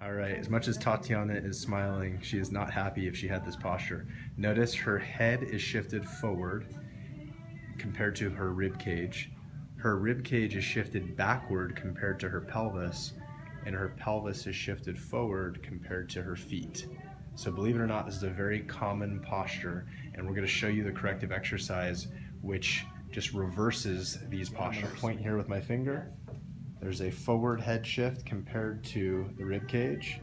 All right, as much as Tatiana is smiling, she is not happy if she had this posture. Notice her head is shifted forward compared to her rib cage. Her rib cage is shifted backward compared to her pelvis, and her pelvis is shifted forward compared to her feet. So believe it or not, this is a very common posture, and we're going to show you the corrective exercise which just reverses these postures. I'm going to point here with my finger. There's a forward head shift compared to the rib cage.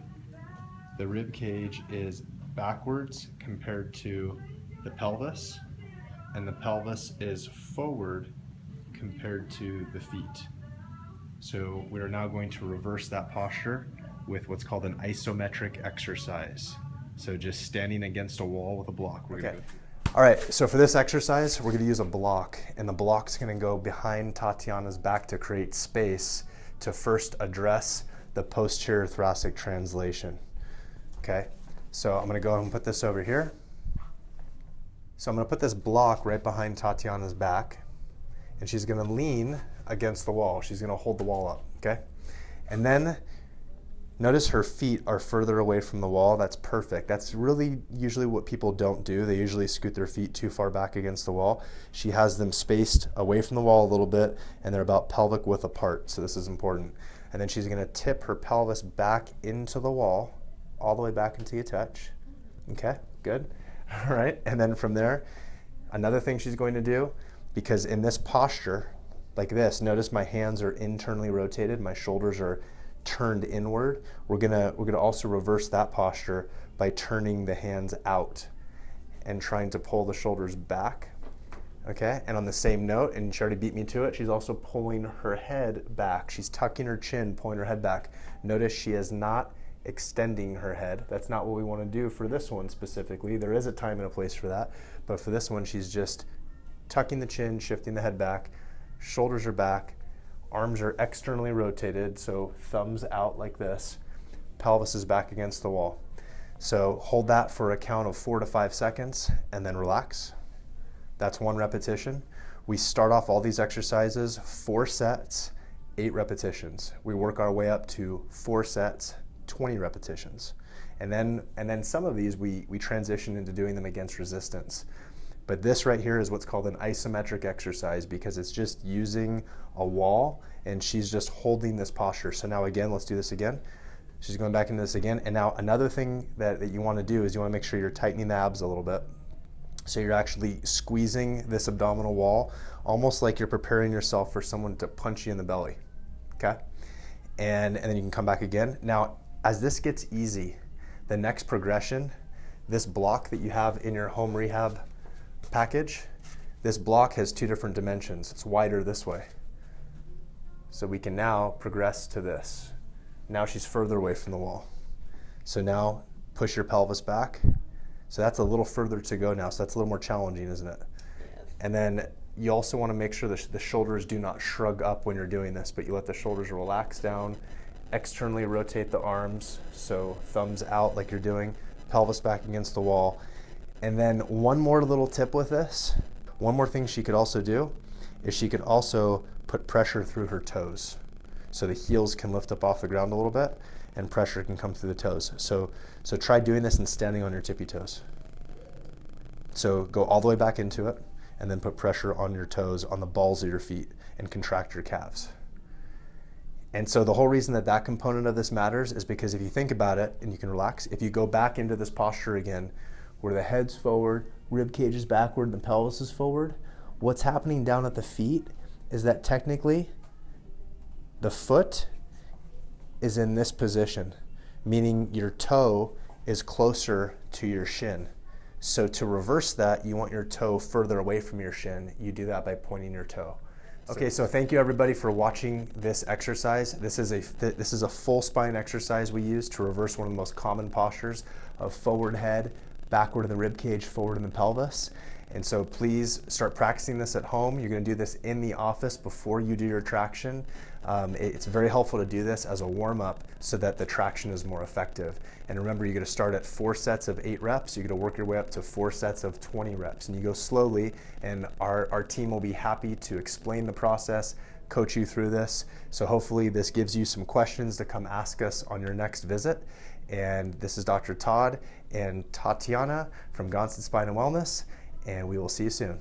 The rib cage is backwards compared to the pelvis, and the pelvis is forward compared to the feet. So we are now going to reverse that posture with what's called an isometric exercise. So just standing against a wall with a block. Okay. All right, so for this exercise, we're gonna use a block, and the block's gonna go behind Tatiana's back to create space to first address the posterior thoracic translation. Okay, so I'm gonna go ahead and put this over here. So I'm gonna put this block right behind Tatiana's back, and she's gonna lean against the wall. She's gonna hold the wall up, okay? And then notice her feet are further away from the wall. That's perfect. That's really usually what people don't do. They usually scoot their feet too far back against the wall. She has them spaced away from the wall a little bit, and they're about pelvic width apart, so this is important. And then she's gonna tip her pelvis back into the wall, all the way back until you touch. Okay, good. All right, and then from there, another thing she's going to do, because in this posture, like this, notice my hands are internally rotated, my shoulders are turned inward. We're gonna also reverse that posture by turning the hands out and trying to pull the shoulders back. Okay, and on the same note, and she already beat me to it, she's also pulling her head back. She's tucking her chin, pulling her head back. Notice she is not extending her head. That's not what we want to do for this one specifically. There is a time and a place for that, but for this one, she's just tucking the chin, shifting the head back, shoulders are back, arms are externally rotated, so thumbs out like this, pelvis is back against the wall. So hold that for a count of 4 to 5 seconds and then relax. That's 1 repetition. We start off all these exercises, 4 sets, 8 repetitions. We work our way up to 4 sets, 20 repetitions. And then some of these we transition into doing them against resistance. But this right here is what's called an isometric exercise because it's just using a wall and she's just holding this posture. So now again, let's do this again. She's going back into this again. And now another thing that you want to do is you want to make sure you're tightening the abs a little bit. So you're actually squeezing this abdominal wall, almost like you're preparing yourself for someone to punch you in the belly, okay? And then you can come back again. Now, as this gets easy, the next progression, this block that you have in your home rehab package, this block has 2 different dimensions. It's wider this way. So we can now progress to this. Now she's further away from the wall. So now push your pelvis back. So that's a little further to go now. So that's a little more challenging, isn't it? Yes. And then you also want to make sure the shoulders do not shrug up when you're doing this, but you let the shoulders relax down, externally rotate the arms. So thumbs out like you're doing, pelvis back against the wall. And then one more little tip with this, one more thing she could also do is she could also put pressure through her toes. So the heels can lift up off the ground a little bit and pressure can come through the toes. So try doing this and standing on your tippy toes. So go all the way back into it and then put pressure on your toes, on the balls of your feet, and contract your calves. And so the whole reason that component of this matters is because if you think about it and you can relax, if you go back into this posture again, where the head's forward, rib cage is backward, and the pelvis is forward, what's happening down at the feet is that technically the foot is in this position, meaning your toe is closer to your shin. So to reverse that, you want your toe further away from your shin. You do that by pointing your toe. Okay, so thank you everybody for watching this exercise. This is a full spine exercise we use to reverse one of the most common postures of forward head, backward in the rib cage, forward in the pelvis. And so please start practicing this at home. You're going to do this in the office before you do your traction. It's very helpful to do this as a warm-up so that the traction is more effective. And remember, you're going to start at 4 sets of 8 reps. You're going to work your way up to 4 sets of 20 reps. And you go slowly, and our team will be happy to explain the process, coach you through this. So hopefully this gives you some questions to come ask us on your next visit. And this is Dr. Todd and Tatiana from Gonstead Spine and Wellness, and we will see you soon.